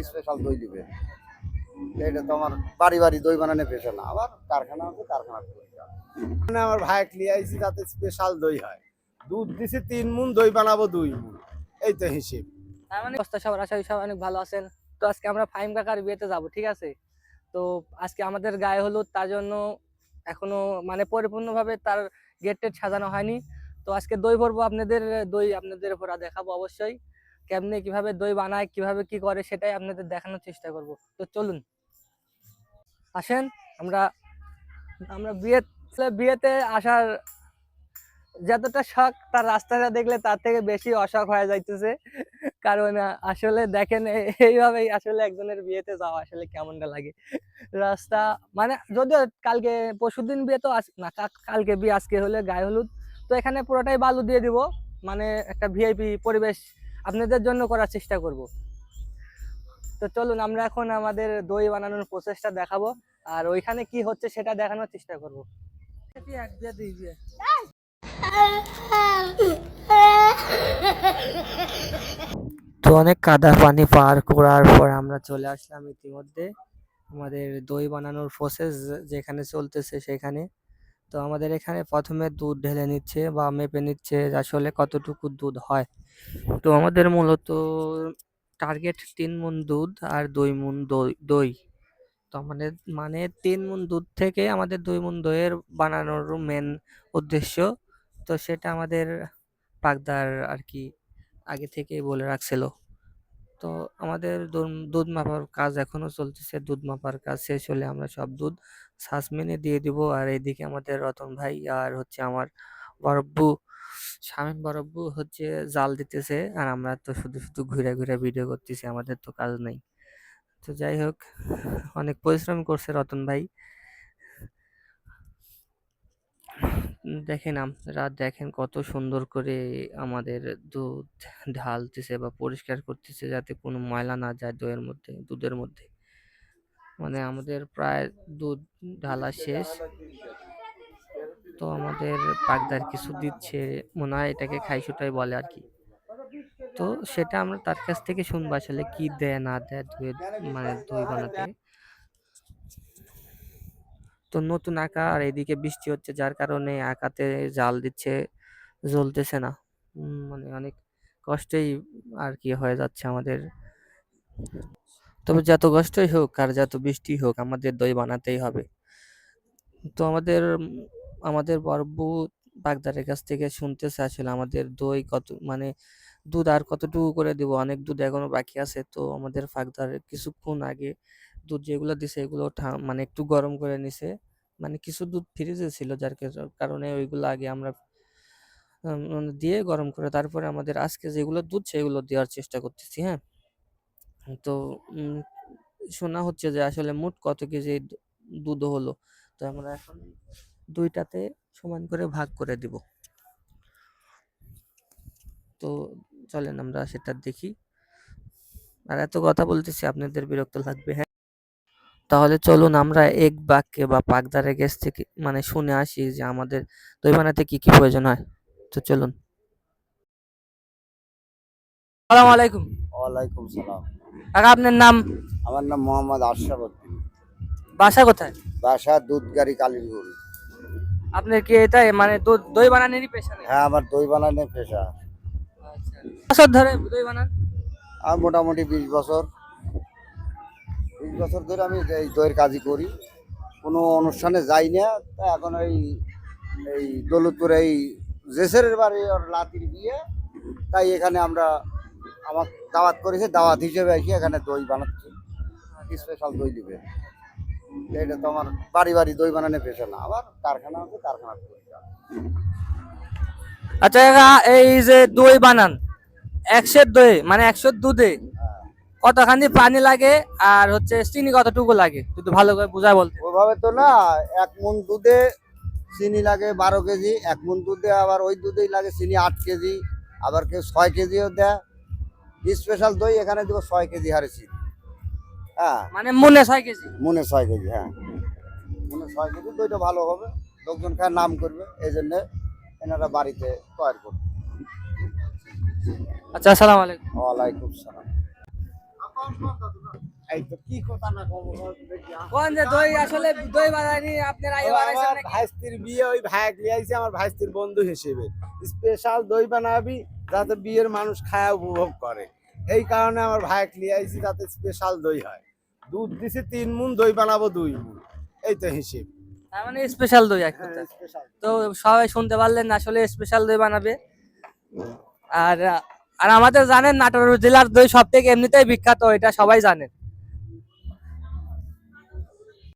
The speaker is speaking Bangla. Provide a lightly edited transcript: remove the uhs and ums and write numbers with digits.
স্পেশাল দই দিবে। এটা তো আমার বাড়ি বাড়ি দই বানানো পেশা না, আবার কারখানা আছে, কারখানা মানে আমার ভাই নিয়ে আইছি যাতে স্পেশাল দই হয়। দুধ দিছি 3 মুন, দই বানাবো 2 মুন, এই তো হিসেব। তার মানে অবস্থা সবার আশা করি সবাই অনেক ভালো আছেন। তো আজকে আমরা ফাহিম কাকার বিয়েতে যাব, ঠিক আছে? তো আজকে আমাদের গায়ে হলুদ, তার জন্য এখনো মানে পরিপূর্ণভাবে তার গেট টেট সাজানো হয়নি। তো আজকে দই ভরবো আপনাদের, দই আপনাদের ভরা দেখাবো অবশ্যই। কেমনে কিভাবে দই বানায়, কিভাবে কি করে, সেটাই আপনাদের দেখানোর চেষ্টা করব। তো চলুন আসেন। আমরা আমরা বিয়েতে আসার যতটা শখ, তার রাস্তাটা দেখলে তার থেকে বেশি অশখ হয়ে যাইতেছে। কারণ আসলে দেখেন এইভাবেই আসলে একজনের বিয়েতে যাওয়া আসলে কেমনটা লাগে। রাস্তা মানে যদিও কালকে পরশুদিন বিয়ে, তো না কালকে বিয়ে, আজকে হলে গায়ে হলুদ। তো এখানে পুরোটাই বালু দিয়ে দিব, মানে একটা ভিআইপি পরিবেশ আপনাদের জন্য করার চেষ্টা করব। তো চলুন আমরা এখন আমাদের দই বানানোর প্রসেসটা দেখাবো, আর ওইখানে কি হচ্ছে সেটা দেখানোর চেষ্টা করব। তো অনেক কাদা পানি পার করার পর আমরা চলে আসলাম ইতিমধ্যে আমাদের দই বানানোর প্রসেস যেখানে চলতেছে সেখানে। তো আমাদের এখানে প্রথমে দুধ ঢেলে নিচ্ছে বা মেপে নিচ্ছে যে আসলে কতটুকু দুধ হয়। তো আমাদের মূলত টার্গেট 3 মুন দুধ আর 2 মুন দই। তো আমাদের মানে 3 মুন দুধ থেকে আমাদের 2 মুন দইয়ের বানানোর মেন উদ্দেশ্য। তো সেটা আমাদের পাকদার আর কি আগে থেকেই বলে রাখছিল। তো আমাদের দুধ মাপার কাজ এখনো চলতেছে। দুধ মাপার কাজ শেষ হলে আমরা সব দুধ সাসমেনে দিয়ে দিব। আর এইদিকে আমাদের রতন ভাই আর হচ্ছে আমার বরব্বু, শামীম বরব্বু হচ্ছে জাল দিতেছে, আর আমরা তো শুধু শুধু ঘুরে ঘুরে ভিডিও করতেছি, আমাদের তো কাজ নাই। তো যাই হোক, অনেক পরিশ্রম করছে রতন ভাই। দেখেন আপনারা, দেখেন কত সুন্দর করে আমাদের দুধ ঢালতেছে বা পরিষ্কার করতেছে যাতে কোনো ময়লা না যায় দুধের মধ্যে। মানে আমাদের প্রায় দুধ ঢালা শেষ। তো আমাদের পাকদার কিছু দিচ্ছে, মনে হয় এটাকে খাইশুটাই বলে আর কি। তো সেটা আমরা তার কাছ থেকে শুনবো আসলে কি দেয় না দেয় মানে দই বানাতে। তো নতুন আঁকা, আর এদিকে বৃষ্টি হচ্ছে যার কারণে আঁকাতে জাল দিচ্ছে, জ্বলতেছে না। মানে অনেক কষ্টেই আর কি হয়ে যাচ্ছে আমাদের। তবে যত কষ্টই হোক আর যত বৃষ্টি হোক, আমাদের দই বানাতেই হবে। তো আমাদের বরব্বু বাগদারের কাছ থেকে শুনতেছে আসলে আমাদের দই কত, মানে দুধ আর কতটুকু করে দিব, অনেক দুধ এখনো বাকি আছে। তো আমাদের ফাকদার কিছুক্ষণ আগে দুধ যেগুলো দিছে এগুলো মানে একটু গরম করে নিছে, মানে কিছু দুধ ফ্রিজে ছিল যার কারণে ওইগুলো আগে আমরা মানে দিয়ে গরম করে তারপরে আমাদের আজকে যেগুলো দুধ সেগুলো দেওয়ার চেষ্টা করতেছি। হ্যাঁ, তো শোনা হচ্ছে যে আসলে মোট কত কেজি দুধ হলো। তো আমরা এখন দুইটাতে সমান করে ভাগ করে দিব। তো চলেন আমরা সেটা দেখি। আর এত কথা বলতেছি আপনাদের বিরক্ত লাগবে, হ্যাঁ? তাহলে চলুন আমরা এক বাক্যে বা পাকদারের কাছ থেকে মানে শুনে আসি যে আমাদের দই বানাতে কি কি প্রয়োজন হয়। তো চলুন। আসসালামু আলাইকুম। ওয়ালাইকুম সালাম। কাকা আপনার নাম? আমার নাম মোহাম্মদ আশরাফ উদ্দিন। বাসা কোথায়? বাসা দুধগাড়ি কালিরগুল। আপনার কি এটা মানে দই বানানোরই পেশা নাকি? হ্যাঁ, আমার দই বানানোর পেশা। আচ্ছা, বছর ধরে দই বানান? আর মোটামুটি 20 বছর ধরে আমি এই দইয়ের কাজই করি। কোনো অনুষ্ঠানে যাই না। তা এখন এই দৌলতপুর এই জেসের বাড়ি ওর লাতির বিয়ে, তাই এখানে আমরা আমার দাওয়াত করেছি, দাওয়াত হিসেবে এসে এখানে দই বানাচ্ছি। স্পেশাল দই দিবে। এটা তো আমার বাড়ি বাড়ি দই বানানো পেশা না, আবার কারখানা আছে, কারখানা। আচ্ছা কাকা, এই যে দই বানান 100 দই মানে 100 দুধে কতখানি পানি লাগে আর হচ্ছে চিনি কতটুকু লাগে, যদি ভালো করে বুঝায় বলতে। ওইভাবে তো না, 1 মুন দুধে চিনি লাগে 12 কেজি, 1 মুন দুধে আবার ওই দুধেই লাগে চিনি 8 কেজি, আবার কেউ 6 কেজিও দেয়। স্পেশাল দই এখানে দেবো 6 কেজি হারে চিনি। হ্যাঁ, মানে মনে 6 কেজি? মনে 6 কেজি, হ্যাঁ মনে 6 কেজি। দইটা ভালো হবে, লোকজন খায় নাম করবে, এই জন্যে এনারা বাড়িতে তৈরি করবে। আচ্ছা, আসসালামু আলাইকুম। ওয়ালাইকুম সালাম। এই তো কি কথা না কব কোন যে দই আসলে দই বানানি আপনার আগে বানাইছেন আমার নাকি? ভাইস্তির বিয়ে ওই ভাইক নিয়ে আইছে আমার ভাইস্তির বন্ধু হিসেবে স্পেশাল দই বানাবি যাতে বিয়ের মানুষ খায় উপভোগ করে এই কারণে আমার ভাইক নিয়ে আইছি যাতে স্পেশাল দই হয় দুধ দিছি 3 মুন দই বানাবো 2 মুন এই তো হিসেব তার মানে স্পেশাল দই এক কথা। স্পেশাল তো সবাই শুনতে পারলেন আসলে স্পেশাল দই বানাবে। আর আর আমাদের জানেন নাটোর জেলার দই সব থেকে এমনিতেই বিখ্যাত, এটা সবাই জানেন।